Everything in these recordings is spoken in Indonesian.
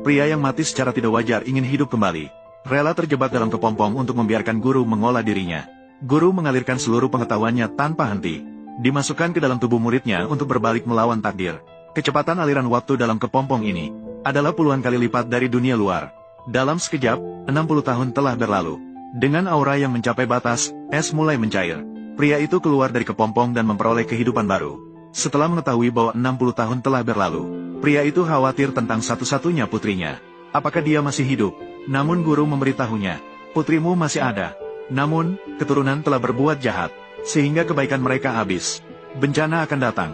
Pria yang mati secara tidak wajar ingin hidup kembali. Rela terjebak dalam kepompong untuk membiarkan guru mengolah dirinya. Guru mengalirkan seluruh pengetahuannya tanpa henti. Dimasukkan ke dalam tubuh muridnya untuk berbalik melawan takdir. Kecepatan aliran waktu dalam kepompong ini adalah puluhan kali lipat dari dunia luar. Dalam sekejap, 60 tahun telah berlalu. Dengan aura yang mencapai batas, es mulai mencair. Pria itu keluar dari kepompong dan memperoleh kehidupan baru. Setelah mengetahui bahwa 60 tahun telah berlalu, pria itu khawatir tentang satu-satunya putrinya. Apakah dia masih hidup? Namun guru memberitahunya, putrimu masih ada. Namun, keturunan telah berbuat jahat, sehingga kebaikan mereka habis. Bencana akan datang.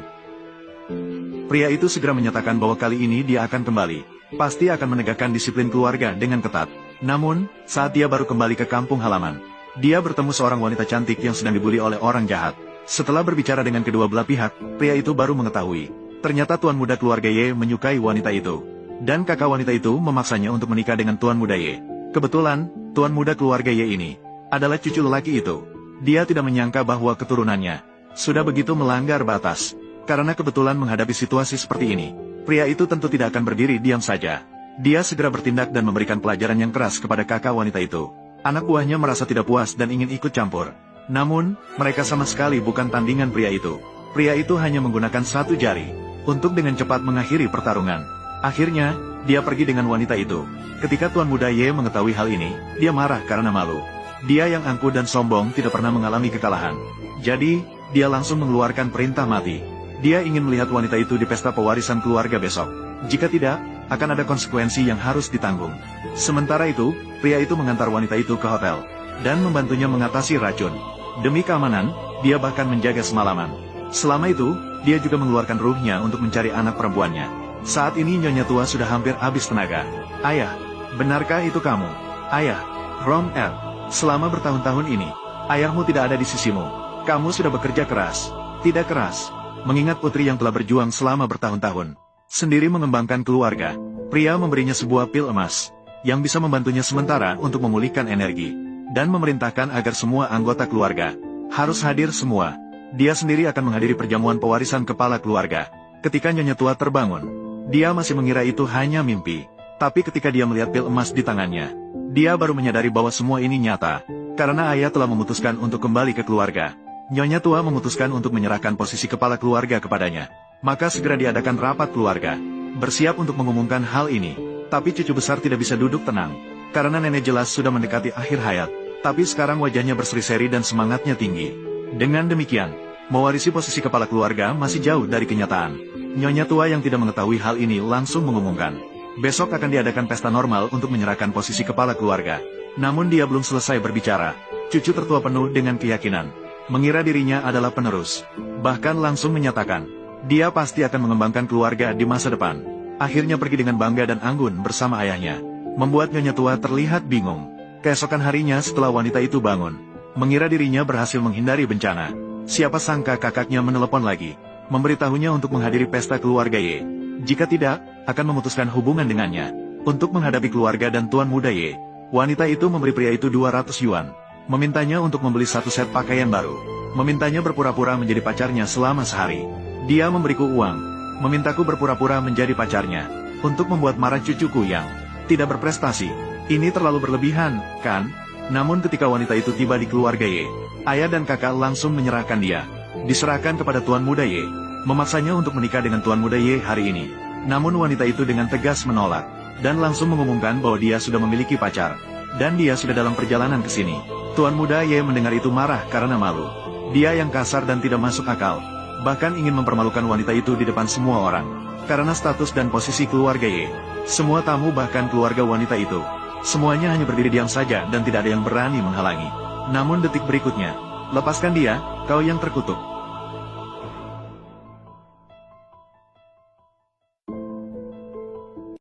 Pria itu segera menyatakan bahwa kali ini dia akan kembali. Pasti akan menegakkan disiplin keluarga dengan ketat. Namun, saat dia baru kembali ke kampung halaman, dia bertemu seorang wanita cantik yang sedang dibuli oleh orang jahat. Setelah berbicara dengan kedua belah pihak, pria itu baru mengetahui, ternyata tuan muda keluarga Ye menyukai wanita itu. Dan kakak wanita itu memaksanya untuk menikah dengan tuan muda Ye. Kebetulan, tuan muda keluarga Ye ini adalah cucu lelaki itu. Dia tidak menyangka bahwa keturunannya sudah begitu melanggar batas. Karena kebetulan menghadapi situasi seperti ini, pria itu tentu tidak akan berdiri diam saja. Dia segera bertindak dan memberikan pelajaran yang keras kepada kakak wanita itu. Anak buahnya merasa tidak puas dan ingin ikut campur. Namun, mereka sama sekali bukan tandingan pria itu. Pria itu hanya menggunakan satu jari untuk dengan cepat mengakhiri pertarungan. Akhirnya, dia pergi dengan wanita itu. Ketika tuan muda Ye mengetahui hal ini, dia marah karena malu. Dia yang angkuh dan sombong tidak pernah mengalami kekalahan. Jadi, dia langsung mengeluarkan perintah mati. Dia ingin melihat wanita itu di pesta pewarisan keluarga besok. Jika tidak, akan ada konsekuensi yang harus ditanggung. Sementara itu, pria itu mengantar wanita itu ke hotel dan membantunya mengatasi racun. Demi keamanan, dia bahkan menjaga semalaman. Selama itu, dia juga mengeluarkan ruhnya untuk mencari anak perempuannya. Saat ini nyonya tua sudah hampir habis tenaga. Ayah, benarkah itu kamu? Ayah, Rom El, selama bertahun-tahun ini, ayahmu tidak ada di sisimu. Kamu sudah bekerja keras. Tidak keras, mengingat putri yang telah berjuang selama bertahun-tahun. Sendiri mengembangkan keluarga, pria memberinya sebuah pil emas, yang bisa membantunya sementara untuk memulihkan energi. Dan memerintahkan agar semua anggota keluarga harus hadir semua. Dia sendiri akan menghadiri perjamuan pewarisan kepala keluarga. Ketika nyonya tua terbangun, dia masih mengira itu hanya mimpi. Tapi ketika dia melihat pil emas di tangannya, dia baru menyadari bahwa semua ini nyata. Karena ayah telah memutuskan untuk kembali ke keluarga. Nyonya tua memutuskan untuk menyerahkan posisi kepala keluarga kepadanya. Maka segera diadakan rapat keluarga, bersiap untuk mengumumkan hal ini. Tapi cucu besar tidak bisa duduk tenang. Karena nenek jelas sudah mendekati akhir hayat, tapi sekarang wajahnya berseri-seri dan semangatnya tinggi. Dengan demikian, mewarisi posisi kepala keluarga masih jauh dari kenyataan. Nyonya tua yang tidak mengetahui hal ini langsung mengumumkan, besok akan diadakan pesta normal untuk menyerahkan posisi kepala keluarga. Namun dia belum selesai berbicara, cucu tertua penuh dengan keyakinan, mengira dirinya adalah penerus. Bahkan langsung menyatakan, dia pasti akan mengembangkan keluarga di masa depan. Akhirnya pergi dengan bangga dan anggun bersama ayahnya. Membuat nyonya tua terlihat bingung. Keesokan harinya setelah wanita itu bangun, mengira dirinya berhasil menghindari bencana. Siapa sangka kakaknya menelepon lagi, memberitahunya untuk menghadiri pesta keluarga Ye. Jika tidak, akan memutuskan hubungan dengannya. Untuk menghadapi keluarga dan tuan muda Ye, wanita itu memberi pria itu 200 yuan. Memintanya untuk membeli satu set pakaian baru. Memintanya berpura-pura menjadi pacarnya selama sehari. Dia memberiku uang, memintaku berpura-pura menjadi pacarnya, untuk membuat marah cucuku yang tidak berprestasi. Ini terlalu berlebihan, kan? Namun ketika wanita itu tiba di keluarga Ye, ayah dan kakak langsung menyerahkan dia. Diserahkan kepada tuan muda Ye, memaksanya untuk menikah dengan tuan muda Ye hari ini. Namun wanita itu dengan tegas menolak, dan langsung mengumumkan bahwa dia sudah memiliki pacar, dan dia sudah dalam perjalanan ke sini. Tuan muda Ye mendengar itu marah karena malu. Dia yang kasar dan tidak masuk akal, bahkan ingin mempermalukan wanita itu di depan semua orang. Karena status dan posisi keluarga Ye, semua tamu bahkan keluarga wanita itu, semuanya hanya berdiri diam saja dan tidak ada yang berani menghalangi. Namun detik berikutnya, lepaskan dia, kau yang terkutuk.